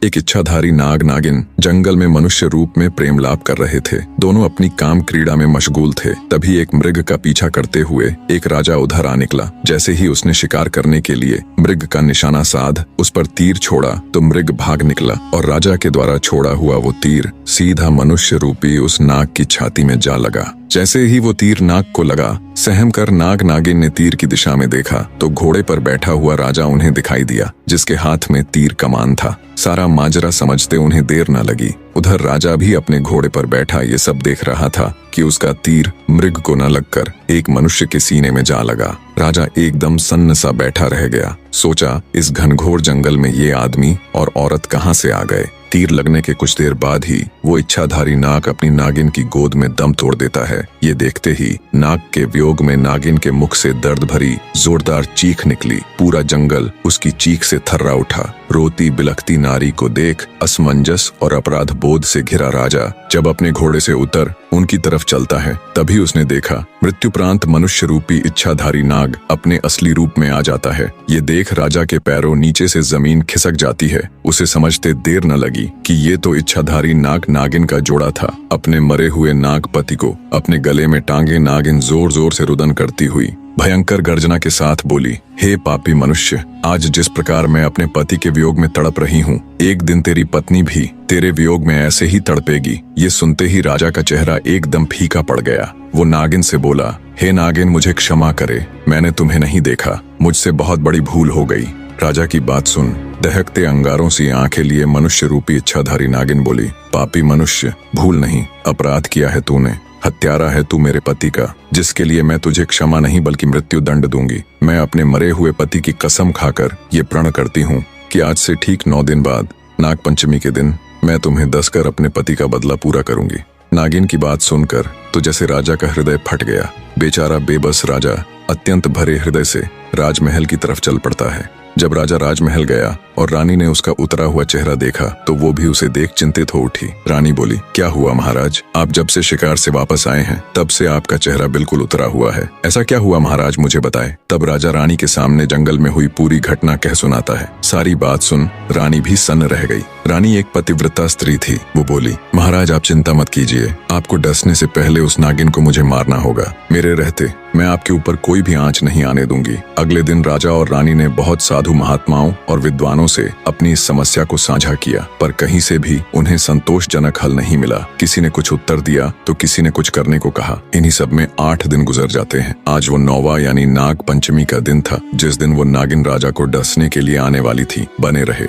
एक इच्छाधारी नाग नागिन जंगल में मनुष्य रूप में प्रेम लाप कर रहे थे। दोनों अपनी काम क्रीड़ा में मशगूल थे। तभी एक मृग का पीछा करते हुए एक राजा उधर आ निकला। जैसे ही उसने शिकार करने के लिए मृग का निशाना साध उस पर तीर छोड़ा तो मृग भाग निकला और राजा के द्वारा छोड़ा हुआ वो तीर सीधा मनुष्य रूपी उस नाग की छाती में जा लगा। जैसे ही वो तीर नाग को लगा, सहम कर नाग नागिन ने तीर की दिशा में देखा तो घोड़े पर बैठा हुआ राजा उन्हें दिखाई दिया, जिसके हाथ में तीर कमान था। सारा माजरा समझते उन्हें देर न लगी। उधर राजा भी अपने घोड़े पर बैठा ये सब देख रहा था कि उसका तीर मृग को न लगकर एक मनुष्य के सीने में जा लगा। राजा एकदम सन्न सा बैठा रह गया। सोचा, इस घनघोर जंगल में ये आदमी और औरत कहाँ से आ गए। तीर लगने के कुछ देर बाद ही वो इच्छाधारी नाग अपनी नागिन की गोद में दम तोड़ देता है। ये देखते ही नाग के वियोग में नागिन के मुख से दर्द भरी जोरदार चीख निकली। पूरा जंगल उसकी चीख से थर्रा उठा। रोती बिलखती नारी को देख असमंजस और अपराध बोध से घिरा राजा जब अपने घोड़े से उतर उनकी तरफ चलता है, तभी उसने देखा मृत्युप्रांत मनुष्य रूपी इच्छाधारी नाग अपने असली रूप में आ जाता है। ये देख राजा के पैरों नीचे से जमीन खिसक जाती है। उसे समझते देर न लगी कि ये तो इच्छाधारी नाग नागिन का जोड़ा था। अपने मरे हुए नाग पति को अपने गले में टांगे नागिन जोर जोर से रुदन करती हुई भयंकर गर्जना के साथ बोली, हे पापी मनुष्य, आज जिस प्रकार मैं अपने पति के वियोग में तड़प रही हूँ, एक दिन तेरी पत्नी भी तेरे वियोग में ऐसे ही तड़पेगी। ये सुनते ही राजा का चेहरा एकदम फीका पड़ गया। वो नागिन से बोला, हे नागिन, मुझे क्षमा करे, मैंने तुम्हें नहीं देखा, मुझसे बहुत बड़ी भूल हो गई। राजा की बात सुन दहकते अंगारों सी आंखें लिए मनुष्य रूपी इच्छाधारी नागिन बोली, पापी मनुष्य, भूल नहीं, अपराध किया है तूने। हत्यारा है तू मेरे पति का, जिसके लिए मैं तुझे क्षमा नहीं बल्कि मृत्यु दंड दूंगी। मैं अपने मरे हुए पति की कसम खाकर ये प्रण करती हूँ कि आज से ठीक 9 दिन बाद नाग पंचमी के दिन मैं तुम्हें दसकर अपने पति का बदला पूरा करूंगी। नागिन की बात सुनकर तो जैसे राजा का हृदय फट गया। बेचारा बेबस राजा अत्यंत भरे हृदय से राजमहल की तरफ चल पड़ता है। जब राजा राजमहल गया और रानी ने उसका उतरा हुआ चेहरा देखा तो वो भी उसे देख चिंतित हो उठी। रानी बोली, क्या हुआ महाराज, आप जब से शिकार से वापस आए हैं तब से आपका चेहरा बिल्कुल उतरा हुआ है। ऐसा क्या हुआ महाराज, मुझे बताएं। तब राजा रानी के सामने जंगल में हुई पूरी घटना कह सुनाता है। सारी बात सुन रानी भी सन्न रह गई। रानी एक पतिव्रता स्त्री थी। वो बोली, महाराज आप चिंता मत कीजिए, आपको डसने से पहले उस नागिन को मुझे मारना होगा। मेरे रहते मैं आपके ऊपर कोई भी आंच नहीं आने दूंगी। अगले दिन राजा और रानी ने बहुत साधु महात्माओं और विद्वानों से अपनी इस समस्या को साझा किया, पर कहीं से भी उन्हें संतोषजनक हल नहीं मिला। किसी ने कुछ उत्तर दिया तो किसी ने कुछ करने को कहा। इन्हीं सब में 8 दिन गुजर जाते हैं। आज वो 9वां यानी नाग पंचमी का दिन था, जिस दिन वो नागिन राजा को डसने के लिए आने वाली थी। बने रहे।